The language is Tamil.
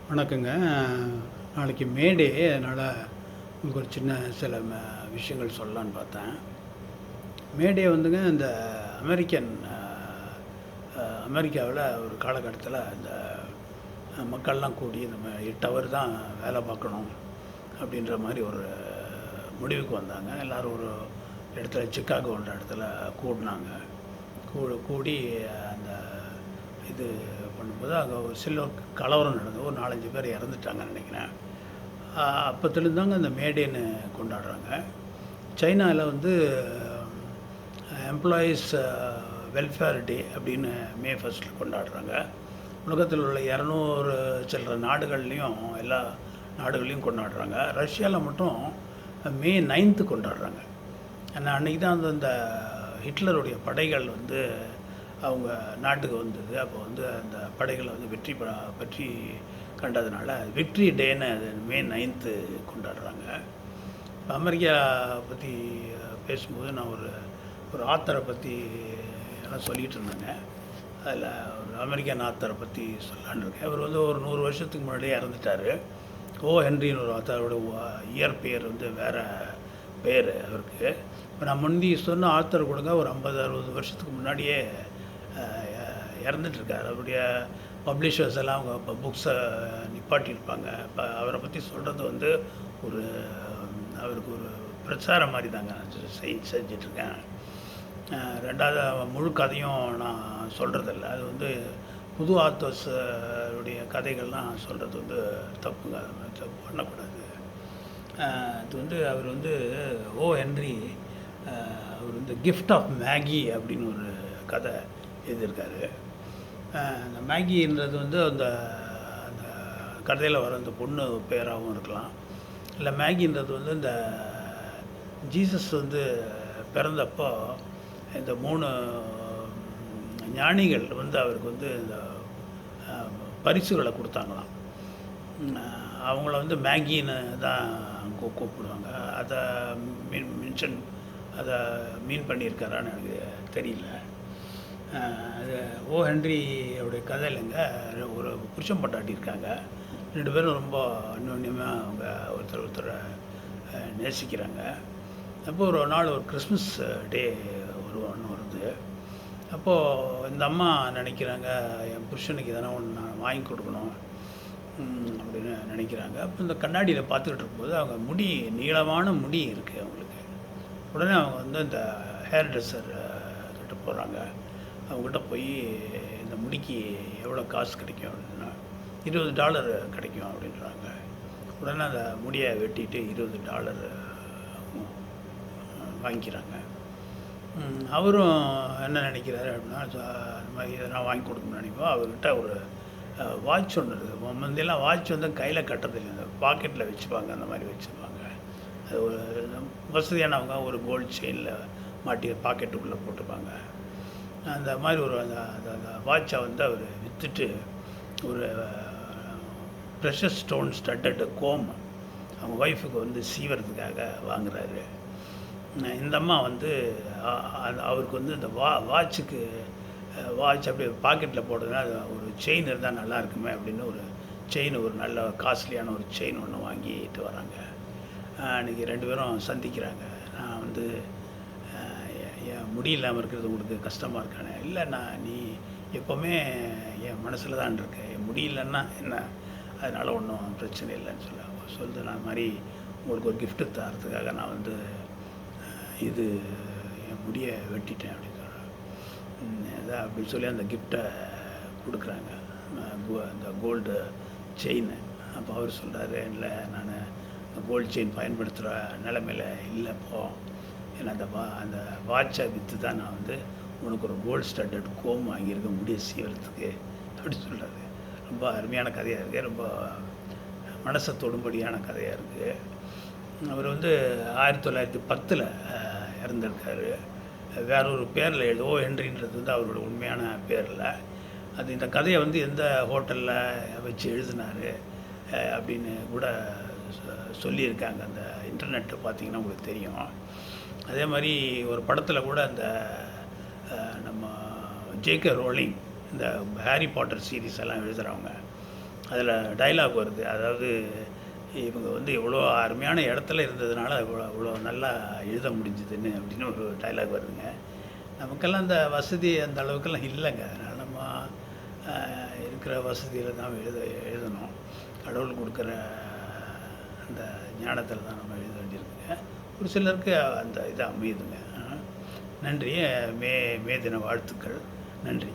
வணக்கங்க. நாளைக்கு மேடே. அதனால் உங்களுக்கு ஒரு சின்ன சில விஷயங்கள் சொல்லலான்னு பார்த்தேன். மேடே வந்துங்க இந்த அமெரிக்கன் அமெரிக்காவில ஒரு காலகட்டத்தில இந்த மக்கள்லாம் கூடி நம்ம 8 ஹவர் தான் வேலை பார்க்கணும் அப்படின்ற மாரி ஒரு முடிவுக்கு வந்தாங்க. எல்லோரும் ஒரு இடத்துல சிக்காகோன்ற இடத்துல கூடினாங்க. கூடி அந்த இது பண்ணும்போது அங்கே ஒரு சில கலவரம் நடந்தது. ஒரு 4, 5 பேர் இறந்துட்டாங்கன்னு நினைக்கிறேன். அப்போத்துலேருந்து தாங்க இந்த மேடேன்னு கொண்டாடுறாங்க. சைனாவில் வந்து எம்ப்ளாயீஸ் வெல்ஃபேர் டே அப்படின்னு மே 1 கொண்டாடுறாங்க. உலகத்தில் உள்ள 200 சில்லற நாடுகள்லேயும் எல்லா நாடுகள்லேயும் கொண்டாடுறாங்க. ரஷ்யாவில் மட்டும் மே 9 கொண்டாடுறாங்க. ஏன்னா அன்றைக்கி தான் வந்து இந்த ஹிட்லருடைய படைகள் வந்து அவங்க நாட்டுக்கு வந்தது. அப்போ வந்து அந்த படைகளை வந்து வெற்றி கண்டதுனால விக்ட்ரி டேன்னு அது மே 9 கொண்டாடுறாங்க. இப்போ அமெரிக்கா பற்றி பேசும்போது நான் ஒரு ஆத்தரை பற்றி எல்லாம் சொல்லிகிட்டு இருந்தேங்க. அதில் ஒரு அமெரிக்கன் ஆத்தரை பற்றி சொல்லலான்னு இருக்கேன். அவர் வந்து ஒரு 100 வருஷத்துக்கு முன்னாடியே இறந்துட்டார். ஹென்ரின்னு ஒரு ஆத்தரோட இயற்பெயர் வந்து வேறு பேர் அவருக்கு. இப்போ நான் முந்தி சொன்ன ஆத்தர் கொடுங்க ஒரு 50-60 வருஷத்துக்கு முன்னாடியே இறந்துட்டுருக்கார். அவருடைய பப்ளிஷர்ஸ் எல்லாம் அவங்க இப்போ புக்ஸை நிப்பாட்டியிருப்பாங்க. இப்போ அவரை பற்றி சொல்கிறது வந்து ஒரு அவருக்கு ஒரு பிரச்சாரம் மாதிரி தாங்க நான் செஞ்சிட்ருக்கேன். ரெண்டாவது முழு கதையும் நான் சொல்கிறதில்ல. அது வந்து புது ஆத்தர்ஸுடைய கதைகள்லாம் சொல்கிறது வந்து தப்புங்க. தப்பு பண்ணக்கூடாது. அது வந்து அவர் வந்து ஹென்றி அவர் வந்து கிஃப்ட் ஆஃப் மேகி அப்படின்னு ஒரு கதை எழுதியிருக்காரு. அந்த மேகின்றது வந்து அந்த அந்த கதையில் வர அந்த பொண்ணு பேராகவும் இருக்கலாம். இல்லை மேகின்றது வந்து இந்த ஜீசஸ் வந்து பிறந்தப்போ இந்த 3 ஞானிகள் வந்து அவருக்கு வந்து இந்த பரிசுகளை கொடுத்தாங்களாம். அவங்கள வந்து மேகின்னு தான் கூப்பிடுவாங்க. அதை அதை மீன் பண்ணியிருக்காரான்னு எனக்கு தெரியல. அது ஹென்ரியோடைய கதையிலங்க ஒரு புருஷன் பொண்டாட்டி இருக்காங்க. 2 பேரும் ரொம்ப அந்யோன்யமாக அவங்க ஒருத்தரை நேசிக்கிறாங்க. அப்போது ஒரு நாள் ஒரு கிறிஸ்மஸ் டே ஒன்று வருது. அப்போது இந்த அம்மா நினைக்கிறாங்க, என் புருஷனுக்கு எதனா ஒன்று நான் வாங்கி கொடுக்கணும் அப்படின்னு நினைக்கிறாங்க. அப்போ இந்த கண்ணாடியில் பார்த்துக்கிட்டு இருக்கும்போது அவங்க நீளமான முடி இருக்குது அவங்களுக்கு. உடனே அவங்க வந்து இந்த ஹேர் ட்ரெஸ்ஸர் கிட்ட போகிறாங்க. அவங்ககிட்ட போய் இந்த முடிக்கு எவ்வளோ காசு கிடைக்கும் அப்படின்னா $20 கிடைக்கும் அப்படின்றாங்க. உடனே அந்த முடியை வெட்டிட்டு $20 வாங்கிக்கிறாங்க. அவரும் என்ன நினைக்கிறாரு அப்படின்னா, அந்த மாதிரி எதனா வாங்கி கொடுக்கணும்னு நினைப்போம். அவர்கிட்ட ஒரு வாட்ச் ஒன்று இருக்குது. முந்தையெல்லாம் வாட்ச் வந்து கையில் கட்டுறதில்லை, இந்த பாக்கெட்டில் வச்சுப்பாங்க. அந்த மாதிரி வச்சுருப்பாங்க. அது ஒரு வசதியானவங்க ஒரு கோல்டு செயினில் மாட்டி பாக்கெட்டுக்குள்ளே போட்டுப்பாங்க. அந்த மாதிரி ஒரு அந்த வாட்சை வந்து அவர் விற்றுட்டு ஒரு ப்ரெஷஸ் ஸ்டோன் ஸ்டட்டட் கோம் அவங்க ஒய்ஃபுக்கு வந்து சீவறதுக்காக வாங்குறாரு. இந்த அம்மா வந்து அவருக்கு வந்து இந்த வாட்ச் அப்படியே பாக்கெட்டில் போடுறதுனா ஒரு செயின் இருந்தால் நல்லா இருக்குமே அப்படின்னு ஒரு செயின், ஒரு நல்ல காஸ்ட்லியான ஒரு செயின் ஒன்று வாங்கிட்டு வராங்க. அன்றைக்கி 2 பேரும் சந்திக்கிறாங்க. நான் வந்து என் முடியில்லாமல் இருக்கிறது உங்களுக்கு கஷ்டமாக இருக்கானே. இல்லை, நீ எப்போவுமே என் மனசில் தான் இருக்க, என் முடியலன்னா என்ன, அதனால் ஒன்றும் பிரச்சனை இல்லைன்னு சொல்லுது. நான் மாதிரி உங்களுக்கு ஒரு கிஃப்ட்டு தரத்துக்காக நான் வந்து இது என் முடியை வெட்டிட்டேன் அப்படின்னு சொல்கிறேன். அதான் அப்படின்னு சொல்லி அந்த கிஃப்டை கொடுக்குறாங்க, அந்த கோல்டு செயின். அப்போ அவர் சொல்கிறாரு, இல்லை நான் அந்த கோல்டு செயின் பயன்படுத்துகிற நிலைமையில் இல்லைப்போ, ஏன்னா அந்த வாட்சை விற்று தான் நான் வந்து உனக்கு ஒரு கோல்டு ஸ்டட்டட் கோம் வாங்கியிருக்கேன் முடிய சீவரத்துக்கு அப்படின்னு சொல்கிறாரு. ரொம்ப அருமையான கதையாக இருக்குது. ரொம்ப மனசை தொடும்படியான கதையாக இருக்குது. அவர் வந்து 1910 இறந்துருக்காரு. வேற ஒரு பேரில் ஹென்ரின்றது வந்து அவரோட உண்மையான பேரில். அது இந்த கதையை வந்து எந்த ஹோட்டலில் வச்சு எழுதினார் அப்படின்னு கூட சொல்லியிருக்காங்க. அந்த இன்டர்நெட்டை பார்த்திங்கன்னா உங்களுக்கு தெரியும். அதே மாதிரி ஒரு படத்தில் கூட அந்த நம்ம ஜேகே ரோலிங் இந்த ஹாரி பாட்டர் சீரீஸ் எல்லாம் எழுதுகிறவங்க, அதில் டயலாக் வருது. அதாவது இவங்க வந்து இவ்வளோ அருமையான இடத்துல இருந்ததுனால இவ்வளோ நல்லா எழுத முடிஞ்சுதுன்னு அப்படின்னு ஒரு டயலாக் வருதுங்க. நமக்கெல்லாம் அந்த வசதி அந்த அளவுக்கெல்லாம் இல்லைங்க. அதனால் நம்ம இருக்கிற வசதியில் தான் எழுதணும். கடவுள் கொடுக்குற அந்த ஞானத்தில் தான் நம்ம எழுத வேண்டியிருக்குங்க. ஒரு சிலருக்கு அந்த இது அமையுதுங்க. நன்றி. மே மே தின வாழ்த்துக்கள். நன்றி.